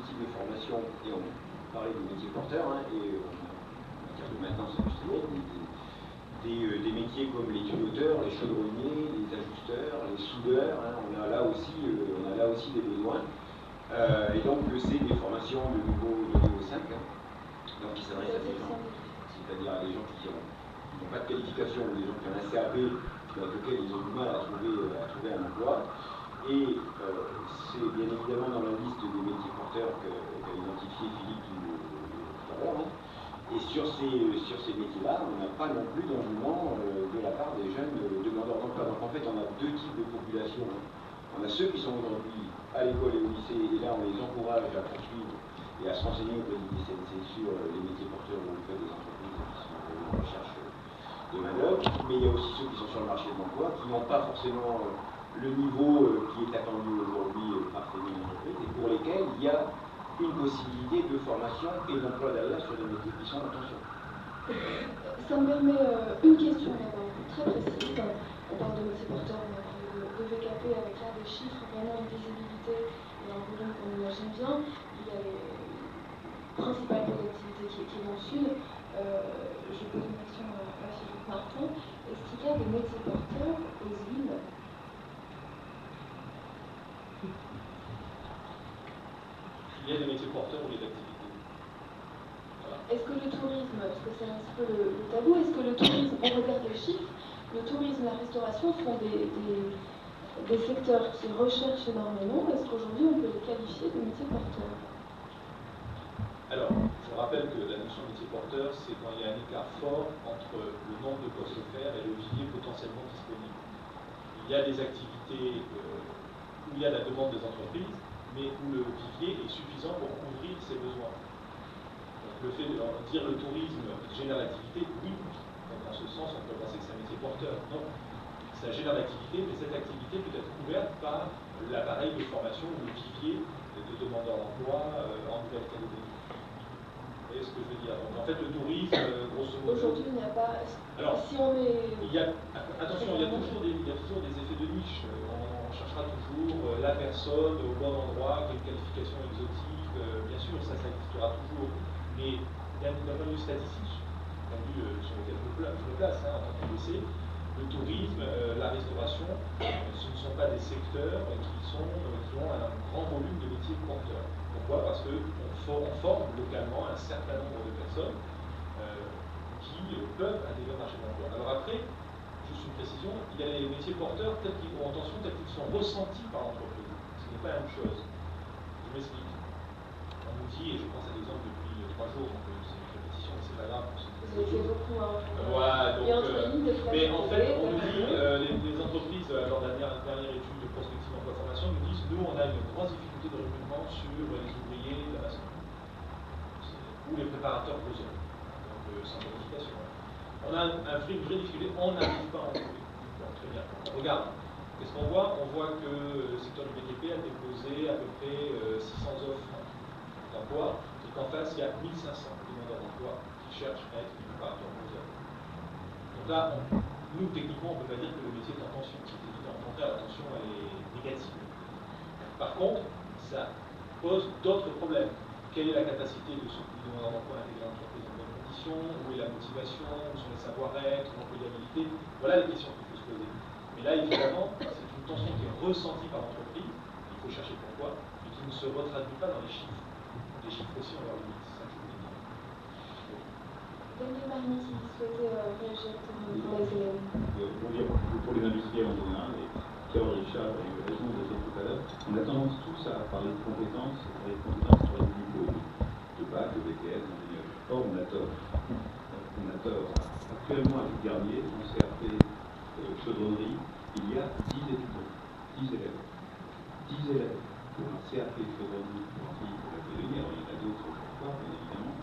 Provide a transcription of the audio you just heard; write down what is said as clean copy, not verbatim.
types de formations, et on parlait des métiers porteurs, hein, et en matière de maintenance industrielle, des métiers comme les tuyauteurs, les chaudronniers, les ajusteurs, les soudeurs, hein, on a là aussi des besoins. Et donc c'est des formations de niveau 5, hein, donc qui s'adressent à des gens, c'est-à-dire à des gens qui n'ont pas de qualification, ou des gens qui ont un CAP, avec lequel ils ont du mal à trouver un emploi. Et c'est bien évidemment dans la liste des métiers porteurs qu'a identifié Philippe tout à l'heure. Hein. Et sur ces métiers-là, on n'a pas non plus d'engouement de la part des jeunes demandeurs d'emploi. Donc en fait, on a deux types de populations. Hein. On a ceux qui sont aujourd'hui à l'école et au lycée, et là on les encourage à poursuivre et à se renseigner auprès du DCNC sur les métiers porteurs auprès des entreprises qui sont en recherche de main-d'œuvre. Mais il y a aussi ceux qui sont sur le marché de l'emploi, qui n'ont pas forcément le niveau qui est attendu aujourd'hui par ces entreprises, et pour lesquels il y a une possibilité de formation et d'emploi derrière sur des métiers qui sont en tension. Ça me permet une question très précise. On parle de métiers porteurs, on a parlé de VKP avec là des chiffres, vraiment une visibilité et un volume qu'on imagine bien. Il y a les principales activités qui est dans le sud. Je pose une question à Philippe Martin. Est-ce qu'il y a des métiers porteurs aux îles? Il y a des métiers porteurs ou des activités. Voilà. Est-ce que le tourisme, parce que c'est un petit peu le tabou, est-ce que le tourisme, on regarde les chiffres, le tourisme, la restauration sont des secteurs qui recherchent énormément? Est-ce qu'aujourd'hui on peut les qualifier de métiers porteurs? Alors, je rappelle que la notion de métier porteur, c'est quand il y a un écart fort entre le nombre de postes offerts et le vivier potentiellement disponible. Il y a des activités où il y a la demande des entreprises, mais où le vivier est suffisant pour couvrir ses besoins. Donc, le fait de dire le tourisme génère l'activité, oui. Donc, dans ce sens, on peut penser que c'est un métier porteur. Non, ça génère l'activité, mais cette activité peut être couverte par l'appareil de formation ou le vivier de demandeurs d'emploi en Nouvelle-Calédonie. Vous voyez ce que je veux dire? Donc, en fait, le tourisme, grosso modo... Aujourd'hui, il n'y a pas... Alors, si on est... attention, il y a toujours des effets de niche. On cherchera toujours la personne au bon endroit, qui a une qualification exotique. Bien sûr, ça existera toujours. Mais d'un point de vue statistique, d'un point de vue sur lequel je me place en tant que lycée, le tourisme, la restauration, ce ne sont pas des secteurs qui ont un grand volume de métiers porteurs. Pourquoi? Parce qu'on forme localement un certain nombre de personnes qui peuvent intégrer le marché de l'emploi. Alors après, juste une précision, il y a les métiers porteurs tels qu'ils ont tension, tels qu'ils sont ressentis par l'entreprise. Ce n'est pas la même chose. Je m'explique. On nous dit, et je pense à l'exemple depuis 3 jours, donc c'est une répétition, mais c'est pas grave. Vous avez fait beaucoup, hein. Voilà, donc, mais en fait, on nous dit, les entreprises, lors de la dernière étude de prospective emploi formation, nous disent, nous, on a une grosse difficulté de recrutement sur les ouvriers de la maçonnerie ou les préparateurs de zone, donc sans qualification. On a une vraie difficulté, on n'arrive pas à en trouver. Bon, très bien. On regarde. Qu'est-ce qu'on voit? On voit que le secteur du BTP a déposé à peu près 600 offres d'emploi, et qu'en face, il y a 1500 demandeurs d'emploi qui cherchent à être préparateurs de zone. Donc là, nous, techniquement, on ne peut pas dire que le métier est en tension. C'est évident. Au contraire, la tension, elle est négative. Par contre, ça pose d'autres problèmes. Quelle est la capacité de ce demandeur d'emploi à intégrer l'entreprise dans de bonnes conditions? Où est la motivation? Où sont les savoir-être? L'employabilité? Voilà les questions qu'il faut se poser. Mais là, évidemment, c'est une tension qui est ressentie par l'entreprise, il faut chercher pourquoi, et qui ne se retraduit pas dans les chiffres. Les chiffres aussi ont leur limite, c'est ça que je voulais dire. Daniel Marny, qui souhaitait réagir pour les élèves. Pour les industriels en général, et Pierre Richard et raison de dire tout à l'heure, on a tendance tous à parler de compétences sur les niveaux de bac, de BTS, d'ingénieur. Or, on a tort. Actuellement, à Jules Garnier, en CRP chaudronnerie, il y a 10 étudiants, 10 élèves. 10 élèves pour un CRP chaudronnerie pour la Calédonie. Alors, il y en a d'autres, bien évidemment.